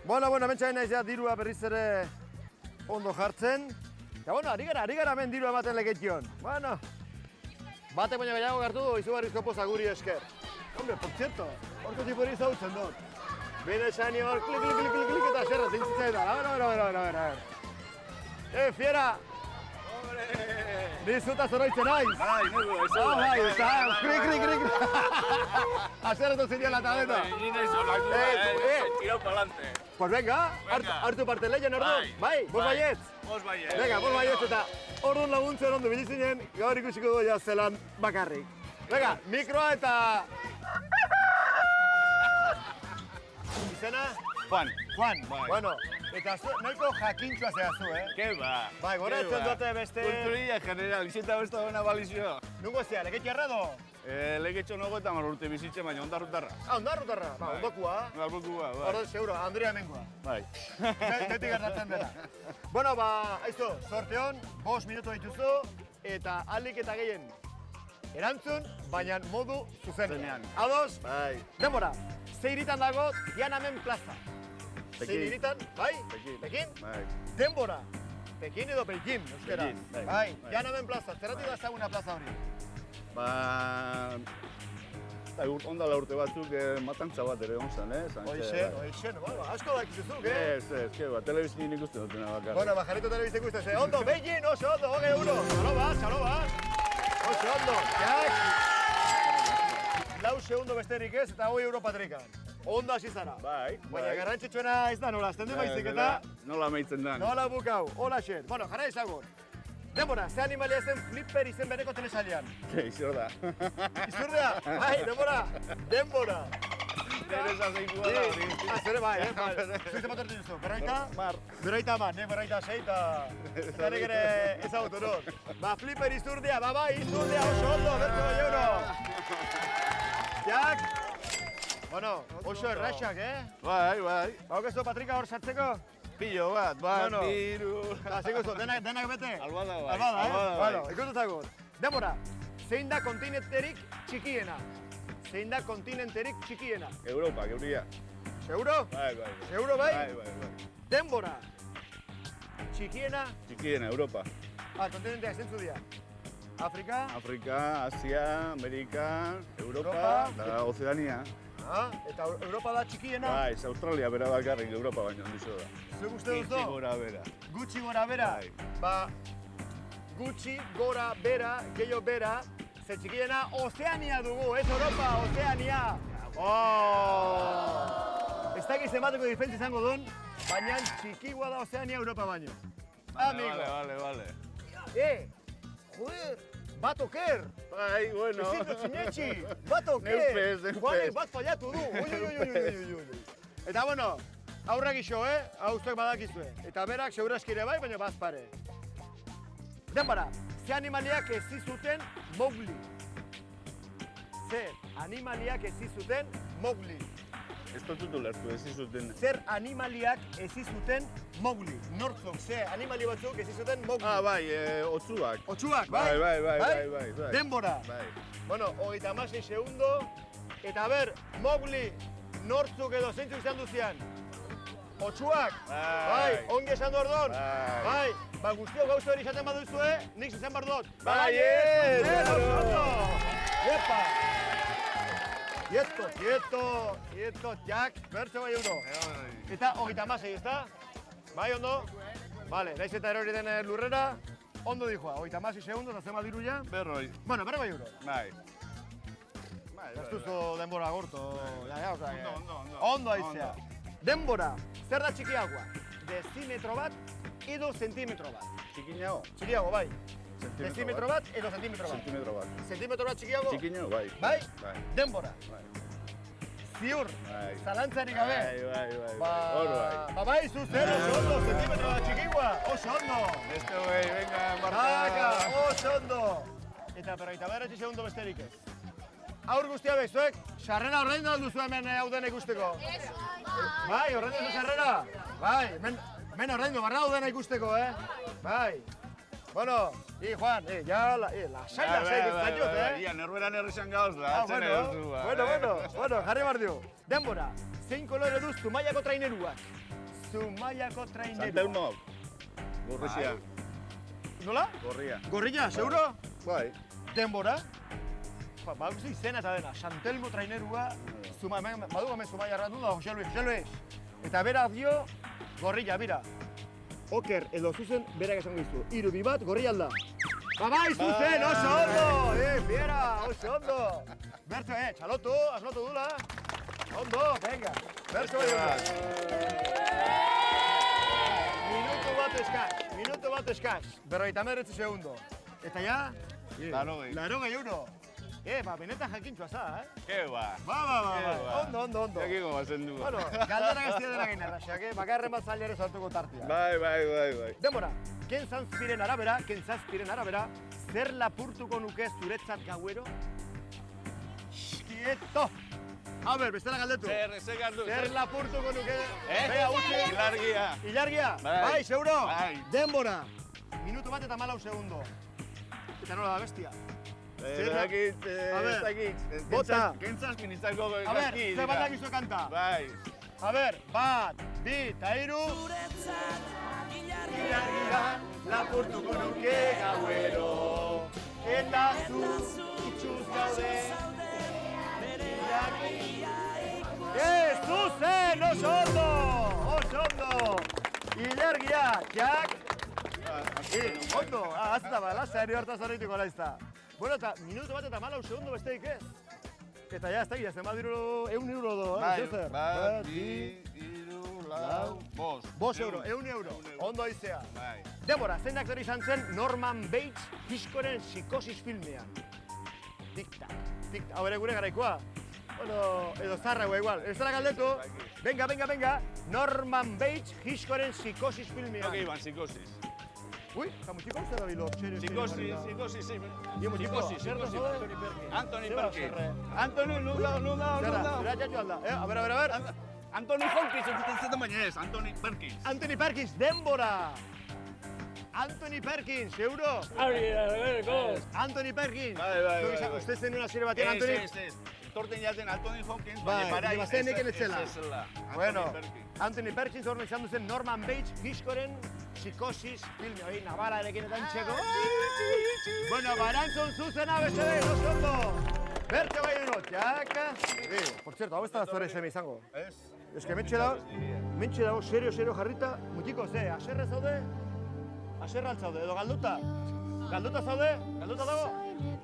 Bueno, hementxain naiz ja dirua berriz ere ondo jartzen. Ja, bueno, ari gara hemen dirua ematen leketxion. Bueno, batek baina gehiago gartu du izugarrizko poza guri esker. Hombre, por cierto, horko tipo hori zautzen dut. Bine esani hor, klik eta zerra zintzitzai da. A ver. Fiera! Ni zuta zoraitzen naiz. Bai, nugu, ez da. Bai, eta klik. Azerretu zinean la tableta. Ni nahi zolak, tirau pa'lante. Pues venga, hartu parte lehian orduan. Bai, bos baietz. Bos baietz. Venga, bos baietz eta orduan laguntzen ondo bilizinen, gaur ikusiko du ja zelan bakarrik. Venga, mikroa eta... Izena? Juan. Juan, Bai. bueno, eta nahiko jakintxua zehazu, Ke ba. Bai, goratzen dute beste... Kulturilla general, izeta besta buena balizio. Nungo zea, leketxarra do? Legetxo nago eta urte bizitxe, baina ondarrutarra. Ah, ondarrutarra? Ba, ondokua. Ondokua, bai. Orduan, seguro, Andrea hemengoa. Bai. Beti gertatzen dena. Bueno, ba, aizu, sorte hon, 5 minutu dituzu, eta alik eta gehien erantzun, baina modu zuzenean. Ados? Bai. Denbora, zeiritan dago Tiananmen plaza. Pekin. Zeiritan, bai? Pekin? Bai. Denbora. Pekin edo Pekin, euskera. Pekin, bai. Bai, Tiananmen plaza. Zerratik da ezaguna plaza hori? Ba... Ondala urte batzuk matantza bat ere egon zen, Oixen, asko dakizuzuk, Ez, telebizkin ikusten dutena bakarrik. Bueno, bajarrito telebizte ikusten, ondo, Beijing, oso ondo, 20 euro. Txalo bat. Oso ondo, jak. 4 segundo besterik ez eta 20 euro patrikan. Ondo hasi zara. Bai. Baina garrantzitsuena ez da nola, azten du baizik eta... Nola meitzen da. Nola bukau, hola xet. Bueno, jara ezagun. Denbora, ze animalia zen Flipper izen bereko telesailean? Izor da. Izurdea? Bai, denbora. Teresa zeikua da. Zere bai, zuitzen bat hartu duzu. Berroita? Mar. Berroita mar, berroita sei eta nik ere ezagutu not. Ba, Flipper izurdea, bai, izurdea oso ondo, bertze 20 euro. Jak? Bueno, oso erraxak, Bai. Haukezu, Patrika, hor sartzeko? Pillo bat, biru... Zikuzu, denak bete? Albada bai. Albada, Bueno, ikutuzagut. Denbora, zein da kontinenterik txikiena? Europa, geuria. Seguro? Bai. Seguro bai? Bai. Denbora, txikiena? Txikiena, Europa. Kontinenteak zentzu dira? Afrika? Afrika, Asia, Amerika, Europa. Europa, eta Oceania. Eta Europa da txikiena? Bai, Australia bera bakarrik, Europa baino handizo da. Zuk uste duzu? Gutxi gora bera. Gutxi gora bera? Ba, gutxi gora bera, gehiago bera, ze txikiena Ozeania dugu, ez Europa, Ozeania! Ez dakiz emateko difentzi izango duen, baina txikigua da Ozeania Europa baino. Amigo! Vale. Joder! Bat oker! Bai, bueno. Ezin dut sinetxi! Bat oker! Neupez. Juanek bat fallatu du! Ui. Eta bueno, aurrak iso, hau zuek badakizue. Eta berak seguraski ere bai, baina bazpare. Denbora, ze animaliak ezi zuten Mowgli. Ez dut ulertu, ez izuten. Zer animaliak ezi zuten Mowgli. Nortzuk, ze animali batzuk ezi zuten Mowgli. Bai, otzuak. Otsuak, bai? Bai. Denbora. Bai. Bueno, 36 segundo. Eta ber, Mowgli nortzuk edo zeintzuk izan duzian? Otsuak? Bai, ongi esan du orduan? Bai. Ba, guztiok gauza hori izaten baduzue, nik izan behar dut. Bai, Iepa! Quieto, jak, bertze 20 euro. Eta 36, ezta? Bai, ondo? Vale, naiz eta erori den lurrera, ondo dijoa, 36 segundo, eta zema diru ja? Berroi. Bueno, 40 euro. Bai. Ez duzu denbora gorto. Ondo. Ondo aizea. Denbora, zer da txikiagoa? Dezimetro bat edo zentimetro bat. Txikinago? Txikiago, bai. Dezimetro bat edo zentimetro bat. Zentimetro bat. Zentimetro bat txikiago? Txikinago, bai. Bai? Bai. Denbora. Bai. Ziur, Bai. zalantzarik gabe. Bai. Hor bai. Bai, zu zer oso ondo, zentimetro bat txikigua, oso ondo. Beste hoi, venga, Taka, marka. oso ondo. Eta berroita beratzi segundo besterik ez. Aur guztia bezuek, sarrera horrein da duzu hemen hau dena ikusteko. Bai, horrein duzu sarrera. Bai, men horrein du, barra hau dena ikusteko, Bai. Bueno, Juan, ya lasai guztaiot, Ia, nerberan errexan gauz da, atzen edo Bueno, jarri bar dio. Denbora, zein kolore duz Zumaiako traineruak? Zumaiako traineruak. Santelmo. Gorrixia. Nola? Gorria. Gorrilla, seguro? Bai. Denbora? Baduzu izena eta dena, Santelmo trainerua, badu hemen Zumaia errandu da, Jose Luis. Eta berak dio, gorrilla, bira. Oker edo zuzen berak esango dizu. 3, 2, 1, gorrilla alda. Bai, zuzen, oso ondo! Biera, oso ondo! Bertzo, txalotu, asmatu dula. Ondo, venga. Bertzo bai ondo. Minutu bat eskaz. 59 segundo. Eta ja? 80 euro. Benetan jakintxoa za, Ke ba. Ba. Ondo. Jakiko bazen du. Bueno, galdera gaztia dena gain erraxak, bakarren bat zailare sartuko tartia. Bai. Denbora, ken zazpiren arabera, zer lapurtuko nuke zuretzat gauero? Quieto! A ber, bestela galdetu. Zer lapurtuko nuke? Bea, utzi. Ilargia? Bai, seguro? Bai. Denbora, minutu bat eta 14 segundo. Eta nola da bestia? Bota. Kentzaz ministarko A ber, ze bat dakizu kanta? Bai. A ber, 1, 2, eta 3. Ilargia lapurtuko nuke gauero. Eta zu itxuz gaude. Zuzen, oso ondo! Ilargia, jak. Ondo, azta ba, lasa eri hortaz horretuko laizta. Bueno, eta minutu bat eta 14 segundo besteik ez. Eta ja, ez da, zen badiru 1 euro do, zer? Bai, 2, 3, 4, 5 euro, 1 euro. Ondo aizea. Denbora, zein aktore izan zen Norman Bates Hitchcocken Psikosis filmean? Tik-tak. Hau ere gure garaikoa. Bueno, edo zarragoa igual. Ez dara galdetu. Venga. Norman Bates Hitchcocken Psikosis filmean. Ok, Iban, psikosis. Ui, kamutiko zer da bilo? Psikosis, sí. Psikosis. Anthony Perkins. Nula. Zera jatxo alda. A ver. Anthony Hopkins, entzuten zetan baina ez, Anthony Perkins. Anthony Perkins, denbora! Anthony Perkins, seguro? Anthony Perkins. Bai. Uste zen una serie batean, Anthony? Ez. Torten jaten Anthony Hopkins, Bai, bazen eken etzela. Bueno, Perkins. Anthony Perkins horren izan duzen Norman Bates Hitchcocken Psikosis filme. Hori, Nabara erekin eta intxeko. Bueno, barantzon zuzena beste behin, oso ondo. Bertze bai deno, txaka. Por cierto, hau ez da zore seme izango. Ez. Ez que mentxe dago, serio jarrita. Mutiko, ze, aserre zaude? Aserre altzaude, edo galduta? Galduta zaude? Galduta dago?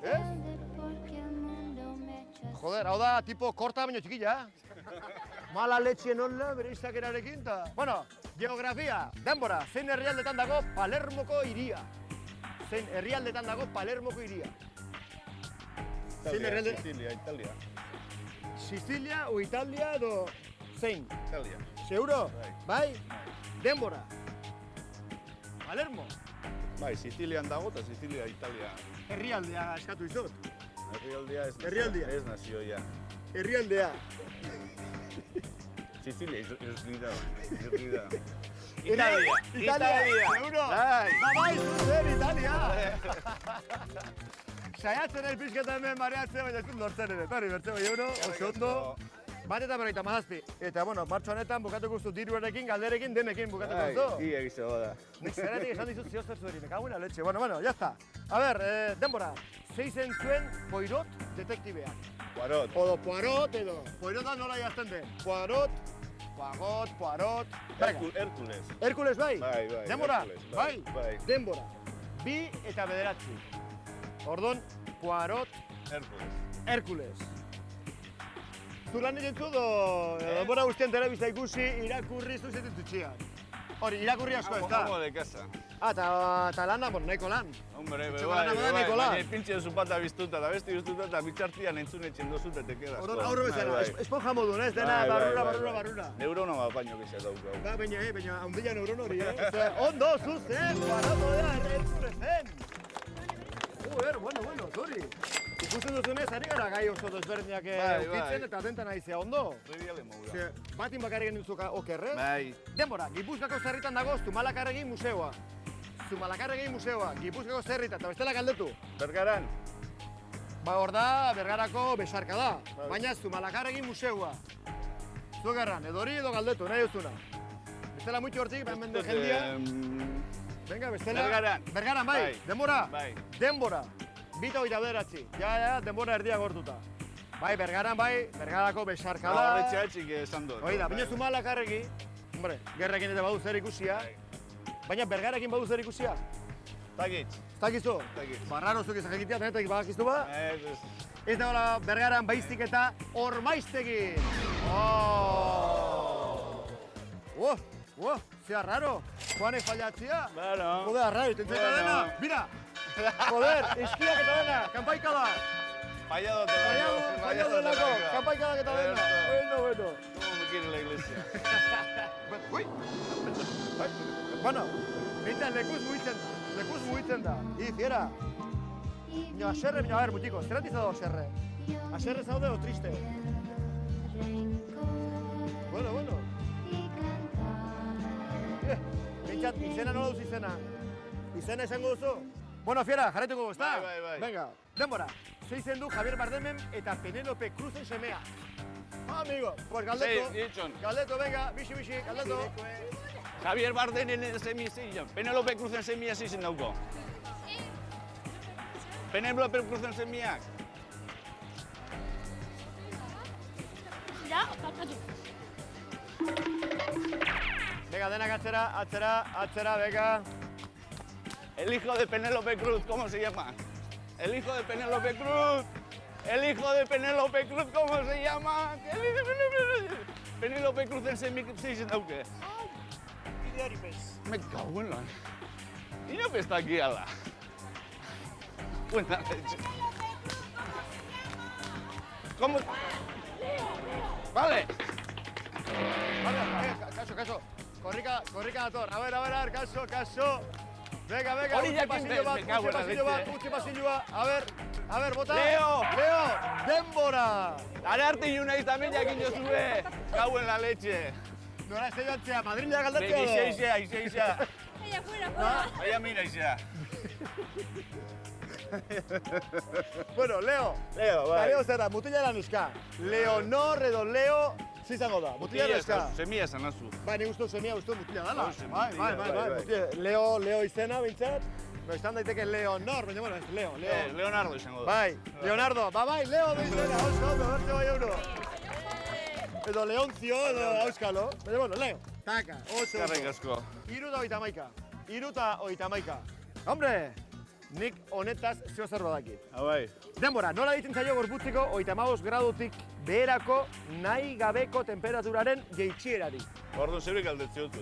Ez? Joder, hau da, tipo korta baino txikilla. Mala letxien onla, bere izakerarekin, ta... Bueno, geografia, denbora, zein herrialdetan dago Palermoko hiria? Zein herrialdetan dago Palermoko hiria? Italia. Sicilia o Italia edo zein? Italia. Seguro? Bai? Denbora. Palermo. Bai, Sicilian dago eta Sicilia, Italia. Herrialdea eskatu izot. Herrialdea ez nazioia. Herrialdea. Sicilia irrida. Italia. Seguro? Bai, zuzen Italia. Saiatzen el pizketa hemen mareatzen, baina ez dut lortzen ere. Tori, bertze bai euro, oso ondo. Bat eta berroita mazazpi. Eta, bueno, martxo honetan bukatuko zu diruarekin, galderekin, denekin bukatuko zu. Ia egizago da. Nik zeratik esan dizut zio zer zueri, me cago en la leche. Bueno, ya está. A ver, denbora, zeizen zuen Poirot detektibeak. Poirot. Odo Poirot edo. Poirot da nola jazten den. Poirot. Hércules. Hércules bai? Bai. Denbora? Bai. Denbora. 2 eta 9. Ordon, Poirot, Hércules. Zu lan egin do, denbora guztien telebista ikusi, irakurri zuzetzen tutxian. Hori, irakurri asko ez da. Como de casa. Eta lana, nahiko lan. Hombre, bai. Pintxe zupata biztuta, eta besti biztuta, eta bitxartian entzun etxen dozut, eta te quedas. Aurro bezala, esponja modun, ez dena, barrura. Neurona bat baino gizia dauka. Ba, baina, handia neuron hori, Ondo, zuzen, Poirot da, Hérculesen. Bueno, sorry. Ikusten duzunez, ari gara gai oso desberdinak eukitzen eta atentan aizea, ondo? Triviale moura. Batin bakarrik duzu okerrez? Bai. Denbora, Gipuzkoako zerritan dago Zumalakarregi museoa. Zumalakarregi museoa, Gipuzkoako zerrita, eta bestela galdetu. Bergaran. Ba, hor da, Bergarako besarka da, baina Zumalakarregi museoa. Zugarran, edo hori edo galdetu, nahi duzuna. Bestela muitu hortik, behin jendia. Venga, bestela. Bergaran. Bergaran, bai. Denbora. Bai. Denbora. 2:29. Ja, denbora erdia gortuta. Bai, Bergaran, bai, Bergarako besarka da. Horretxea etxik esan dut. Hoi da, baina Zumalakarregi, hombre, gerrekin eta badu zer ikusia. Baina Bergarakin badu zer ikusia. Takitz. Ez dakizu? Takitz. Barraro zuk izan jakitea, denetak badakizu ba? Ez. Ez dagoela Bergaran baizik eta Ormaiztegin. Zea raro. Juanek fallatzia. Bueno. Joder, raro, itentzeta dena. Mira! Joder, eskiak eta dena, kanpaika da. Fallado delako, kanpaika da eta dena. Bueno. ¿Cómo me quiere la iglesia? Ui! Bueno, bintzen lekuz mugitzen da. Fiera. Baina, aserre, a ver, mutiko, zer atiza dago aserre? Aserre zaude o triste? Bueno. Bintzat, izena nola duz izena? Izena esango duzu? Bueno, Fiera, jarretuko guzta? Bai. Venga, denbora. Zeizen du Javier Bardemen eta Penelope Cruzen semea. Amigo, pues galdeto. Sí, ditxon. Galdeto, venga, bixi, galdeto. Javier Bardenen semizillo. Penelope Cruzen semia zizen dauko. Penelope Cruzen semiak. Ja, bakatu. Venga, denak atzera, venga. El hijo de Penélope Cruz, ¿cómo se llama? El hijo de Penélope Cruz. El hijo de Penélope Cruz, ¿cómo se llama? Penélope Cruz en semizizen dauke. Bideari pez. Me cago en la... Inope está aquí, ala. Buena leche. ¿Cómo? Vale. Vale, kaso. Korrika dator. A ver, kaso. Venga, Hori jakin dut, me cago en la leche. utzi pasilloa. A ver, bota. Leo, denbora. Ara arte iunaiz también jakin jozue. Cago en la leche. Nora ez joatzea, Madrila galdatzea. Ixa. Ella fuera. Vaya mira, Ixa. Bueno, Leo. bai. Leo zer da, mutila da neska. Leonor edo Leo, zizango da. Mutila neska. Semia zanazu. Bai, ni guztu semia guztu mutila dala. Hauxe, mutila, Bai. bai. Leo izena, bintzat. No, izan daiteke Leonor, baina bueno, ez Leo. Leonardo izango da. Bai, Leonardo, bai, Leo da izena, ondo, berte bai euro. Edo Leonzio, edo Auskalo. Baina bueno, Leo. Taka, oso. Karrik asko. 3:31. Hombre, nik honetaz zeo zer badakit. Bai. Denbora, nola ditzen zaio gorputzeko 35 gradutik beherako nahi gabeko temperaturaren jeitxierari. Orduan zeurik aldetzi dut.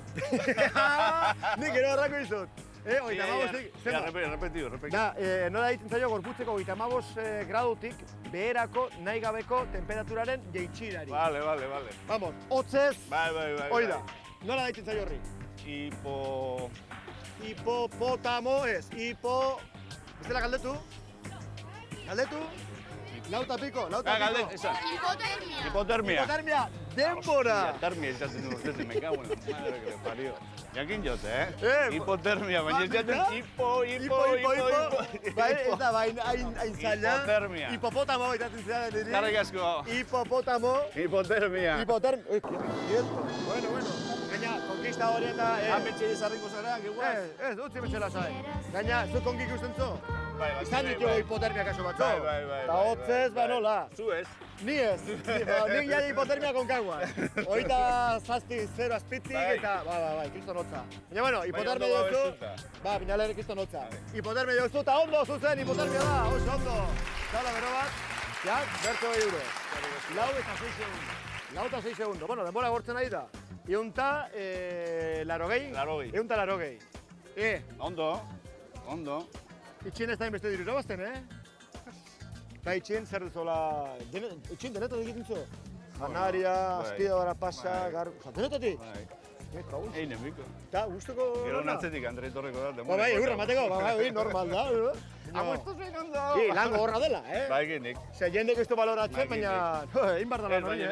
Nik ero errako izut. 35tik, Repetido. Da, nola ditzen zaio gorputzeko 35 gradutik beherako nahi gabeko temperaturaren jeitxierari. Vale. Vamos, hotzez, Bai. hoi da. Nola ditzen zaio horri? Hipopotamo ez, Bestela galdetu? Lauta piko. Galdet, esan. Hipotermia. Hipotermia, denbora! Hipotermia esaten urtezen, me cago en la madre que le parió. Jakin jote, Eh, Hipotermia, baina esaten hipo. Bai, ez da, bain hain zaila. Hipotermia. Hipopotamo baitatzen zera den Karrik asko. Hipopotamo. Hipotermia. Quieto. Bueno. Gaina, konkista hori eta... Ametxe izarriko zara, gehuaz. Ez, utzi betxela zai. Gaina, zu konki ikusten zu? Bai, Izan ditu hipotermia kaso batzu. Bai. Eta hotzez, ba nola. Zu ez. Ni ez. Nik jade hipotermia konkagua. Hoita zazti, 0 azpitik eta... Bai, kriston hotza. Baina, bueno, hipotermia ondo jozu... babestuta. Ba, pinalere kriston hotza. Hipotermia jozu eta ondo zuzen, hipotermia da, oso ondo. Zala bero bat, ja, berto euro. 4 eta 6 segundo. Bueno, denbora gortzen ari da. Eunta, larogei? Eunta larogei. Ondo. Itxien ez da inbeste diru irabazten, Eta itxien zer duzola... Itxien denetat egiten zu? Janaria, azpidadora pasa, denetatik? Bai. Eine miko. Eta, guztuko... Gero natzetik Andre Torreko da. Bai, eurra mateko, bai, normal da. Hau esto zein ondo. Lango horra dela, Bai, genik. Ze jendek ez du baloratzen, baina... Egin bar da lan hori,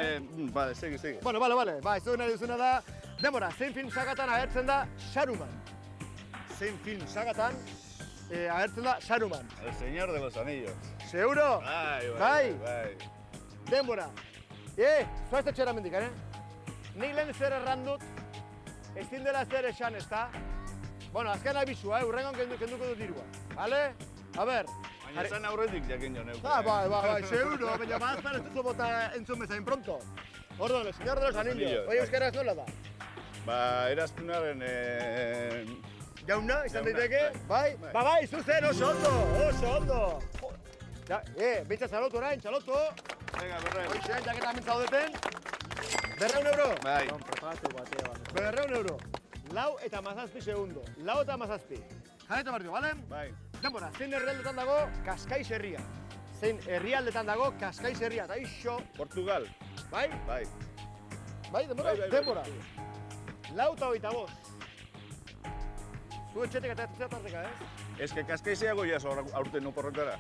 Bale, segi. Bueno, bale. Ba, ez du nahi duzuna da... Demora, zein film sagatan agertzen da Saruman. zein film sagatan agertzen da Saruman. El Señor de los Anillos. Seguro? Bai. Denbora. Zoazte txera mendik, Nik lehen zer errandut, ezin dela zer esan, ezta? Bueno, azken abizua, hurrengon kenduko dut dirua. Bale? A ber. Baina esan aurretik jakin jo neuk. Bai, seguro, baina bazpan ez duzu bota entzun bezain pronto. Ordon, el Señor de los Anillos. Oie, euskaraz nola da? Ba, eraztunaren... Jauna, izan daiteke? Bai? Bai, zuzen, oso ondo! Ja, beitza txalotu orain, txalotu! Venga, berreun. Hoxe, jaketa hemen zaudeten. 200 euro? Bai. 200 euro. 4 eta 17 segundo. 4 eta 17. Jarretu barrio, bale? Bai. Denbora, zein herrialdetan dago Kaskaiz herria. Zein herrialdetan dago Kaskaiz herria. Eta iso... Portugal. Bai? Bai. Bai, denbora? Denbora. 4 eta 25. Zu etxetek eta etxetak tarteka, Ez que Kaskaizeago jaz aurten oporretara.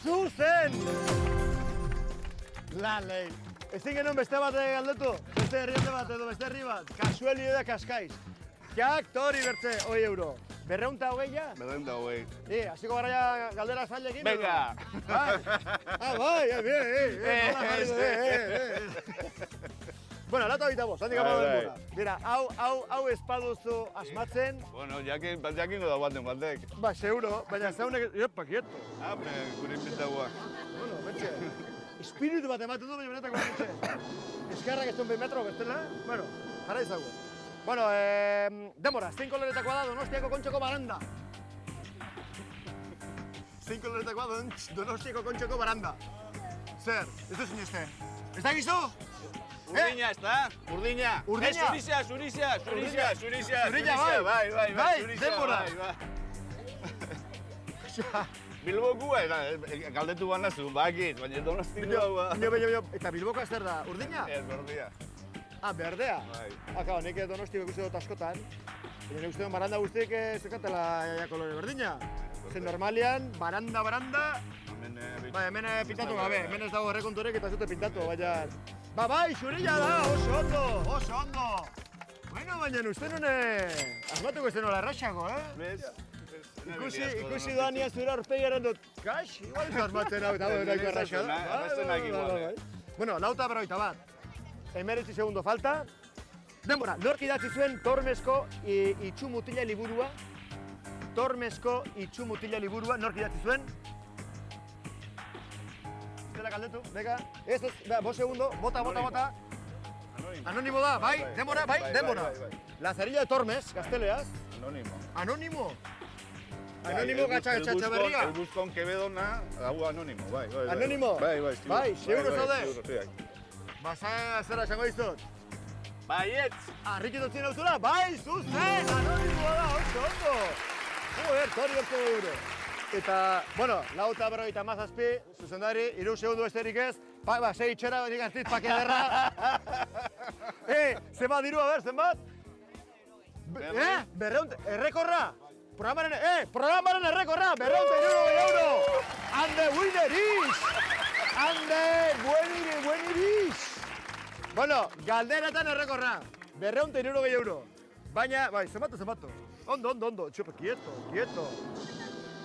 Zuzen! Lei. Ezin genuen beste bat galdetu? Beste herrialde bat edo beste herri bat? Kasuelio da Kaskaiz. Jak, tori bertze, 100 euro. 220 ja? 220. Hasiko gara ja galdera zailekin? Venga! Bai, Bueno, 425, handik apatu denbora. Bera, hau espaduzu asmatzen. Bueno, jakingo da batek. Ba, seguro, baina zaunek... Epa, quieto. Gure invitagoa. Bueno, betxe. Espiritu bat ematen du, baina benetako betxe. Eskerrak ez duen 20 metro, bestela. Bueno, jara izago. Bueno, denbora, 5 koloretakoa da Donostiako Kontxoko baranda. 5 koloretakoa Donostiako Kontxoko baranda. Zer, ez du siniste. Ez da gizu? Urdina, ez da? Urdina. Urdina? Zurizia. Zurilla, bai, denbora. Bilbokua, galdetu banazu, bakit, baina Donostikoa. Eta Bilbokoa zer da, urdina? Ez, berdea. Berdea? Bai. Nik Donostiko ikusi dut askotan. Baina nik uste dut baranda guztiek zekatela kolore berdina. Zer normalian, baranda, hemen pintatu gabe, hemen ez dago errekonturek eta zute pintatu, baina... Bai, zurilla da, oso ondo! Bueno, baina uste nune... Asmatuko ez denola erraxago, Bez? Ikusi doania zure aurpegiaren dut, kaix, igual ez asmatzen hau eta hau eraiko erraxa da. Arrastenak igual, Bueno, 4:41. 19 segundo falta. Denbora, nork idatzi zuen Tormesko itxu mutila liburua? Tormesko itxu mutila liburua, nork idatzi zuen? Zela galdetu, bega. Ez, 5 segundo, bota. Anonimo da, bai, denbora. Lazarilla de Tormes, gazteleaz. Anonimo? Anonimo gatxa berria? El Buscon Quevedona, hau anonimo, bai. Anonimo? Bai, seguro zaude? Zera esango dizut? Baietz! Arriki dutzen auzula? Bai, zuzen! Anonimoa da, ondo! Joder, tori bertu euro. Eta, bueno, 4:57, zuzendari, 3 segundu besterik ez. Sei itxera, nik aztiz pake derra. Zenbat diru, zenbat? Errekorra! Programaren errekorra! 200 euro! And the winner is! Bueno, galderatan errekorra. 200 euro. Baina, zenbatu. Ondo. Txupe, quieto.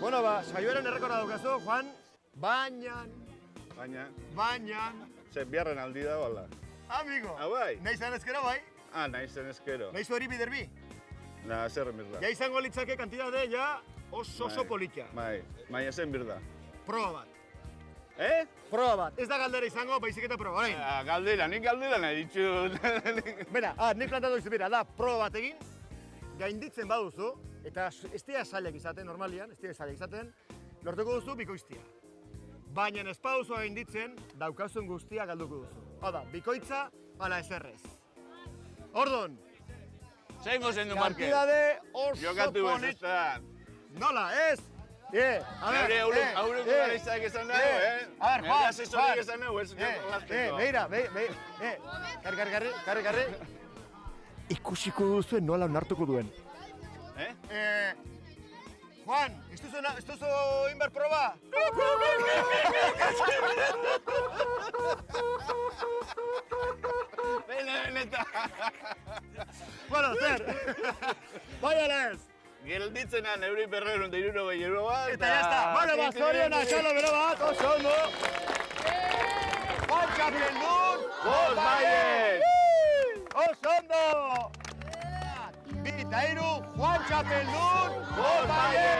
Bueno, saioaren errekorra daukazu, Juan. Baina. Zer, biarren aldi da, bala. Amigo. Bai. Nahi zen ezkero, bai? Nahi zen ezkero. Nahi zu hori biderbi? Zer mirda. Ja izango litzake kantidade, ja oso politia. Bai, baina zen birda. Proba bat. Proba bat. Ez da galdera izango, baizik eta proba, orain. Nik galdera nahi ditut. Bera, nik plantatu dizu, bera, da proba bat egin, gainditzen baduzu, eta ez dira zailak izaten, normalian, lortuko duzu bikoiztia. Baina ez baduzu gainditzen, daukazun guztia galduko duzu. Hau da, bikoitza, ala eserrez. Ordon, Zeingo zen du marke. kantidade oso Jokatu ez polit. ezta. Nola, ez? Neure aurreko garaizak esan nago, A ver, Neure asesorik esan nago, ez jolasteko. Karri. Ikusiko duzuen nola onartuko duen. Juan, ez duzu inber proba? Benetan. Bueno, zer? Bai alez! Gelditzena neuri 260 euro bat. Eta jazta! Bueno, ba, zorionak, xalo bero bat, oso ondo! Juan txapeldun! Bost Bayern! Oso ondo! Bi eta hiru, Juan txapeldun! Bost Bayern!